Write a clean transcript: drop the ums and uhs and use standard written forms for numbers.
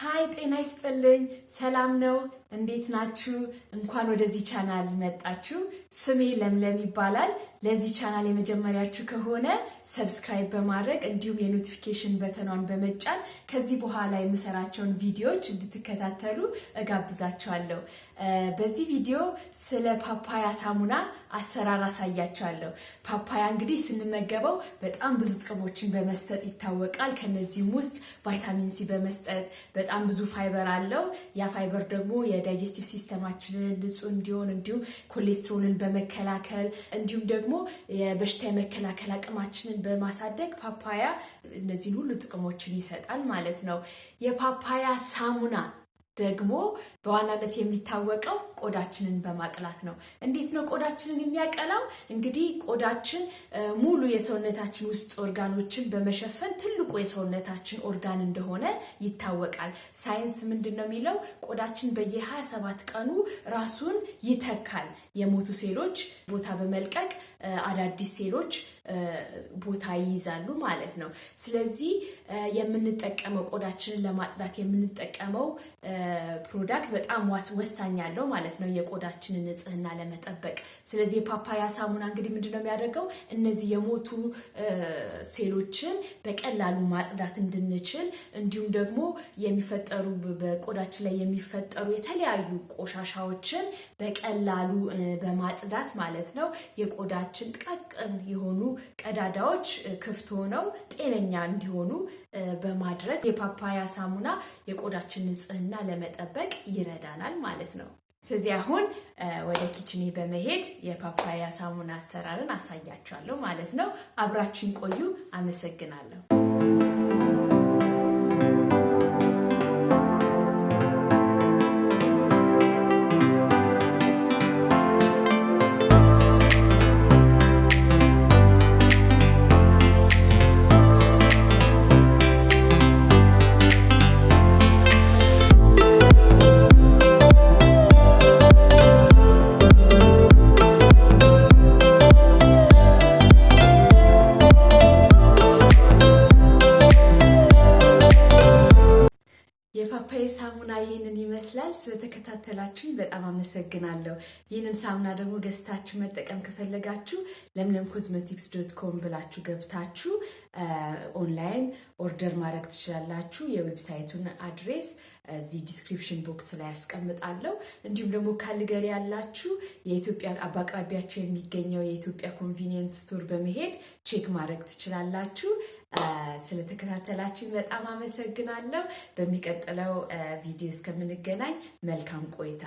ሃይ ጤና ይስጥልኝ ሰላም ነው እንዴት ናችሁ እንኳን ወደዚህ ቻናል መጣችሁ ስሜ ለምለም ይባላል ለዚህ ቻናል የመጀመሪያችሁ ከሆነ ሰብስክራይብ በማድረግ እንዲሁም የኖቲፊኬሽን በተኗን በመጫን ከዚህ በኋላ የምሰራቸውን ቪዲዮዎች እንድትከታተሉ እጋብዛችኋለሁ በዚህ ቪዲዮ ስለ ፓፓያ ሳሙና አሰራር አሳያችኋለሁ ፓፓያ እንግዲህ ስንመገበው በጣም ብዙ ጥቅሞችን በመስጠት ይታወቃል ከነዚህም ውስጥ ቫይታሚን ሲ በመስጠት በጣም ብዙ ፋይበር አለው ያ ፋይበር ደግሞ የዳይጀስቲቭ ሲስተማችንን ንጹህ እንዲሆን እንዲሁም ኮሌስትሮልን በመከላከል እንዲሁም ደግሞ የበሽታ የመከላከል አቅማችንን በማሳደግ ፓፓያ እነዚህን ሁሉ ጥቅሞችን ይሰጣል ማለት ነው የፓፓያ ሳሙና ደግሞ በዋናነት የሚታወቀው ቆዳችንን በማቅላት ነው እንዴት ነው ቆዳችንን የሚያቀላው እንግዲህ ቆዳችን ሙሉ የሰውነታችን ውስጥ ኦርጋኖችን በመሸፈን ትልቁ የሰውነታችን ኦርጋን እንደሆነ ይታወቃል ሳይንስ ምንድነው የሚለው ቆዳችን በየ27 ቀኑ ራሱን ይተካል የሞቱ ሴሎች ቦታ በመልቀቅ አዳዲስ ሴሎች ቦታ ይይዛሉ ማለት ነው ስለዚህ የምንጠቀመው ቆዳችንን ለማጽዳት የምንጠቀመው ፕሮዳክት በጣም ወሳኝ ያለው ማለት ነው የቆዳችንን ንጽህና ለመጠበቅ ስለዚህ ፓፓያ ሳሙና እንግዲህ ምንድነው የሚያደርገው እነዚህ የሞቱ ሴሎችን በቀላሉ ማጽዳት እንድንችል እንዲሁም ደግሞ የሚፈጠሩ በቆዳችን ላይ የሚፈጠሩ የተለያዩ ቆሻሻዎችን በቀላሉ በማጽዳት ማለት ነው የቆዳችን ጥቃቅን የሆኑ ቀዳዳዎች ክፍት ሆነው ጤነኛ እንዲሆኑ በማድረግ የፓፓያ ሳሙና የቆዳችን ንጽህና ለመጠበቅ ይረዳናል ማለት ነው ስለዚህ አሁን ወደ ኪችኔ በመሄድ የፓፓያ ሳሙና አሰራርን አሳያችኋለሁ ማለት ነው አብራችሁን ቆዩ አመሰግናለሁ የፓፓያ ሳሙና ይሄንን ይመስላል ስለተከታተላችሁኝ በጣም አመሰግናለሁ ይሄንን ሳሙና ደግሞ ገዝታችሁ መጠቀም ከፈለጋችሁ lemlemcosmetics.com ብላችሁ ገብታችሁ ኦንላይን ኦርደር ማድረግ ትችላላችሁ የዌብሳይቱን አድሬስ እዚህ ዲስክሪፕሽን ቦክስ ላይ ያስቀምጣለሁ እንዲሁም ደግሞ ካልገሪ ያላችሁ የኢትዮጵያ አባቅራቢያችሁ የሚገኘው የኢትዮጵያ ኮንቪኒየንት ስቶር በመሄድ ቼክ ማድረግ ትችላላችሁ ስለተከታተላችሁ በጣም አመሰግናለሁ በሚቀጥለው ቪዲዮ እስከምንገናኝ መልካም ቆይታ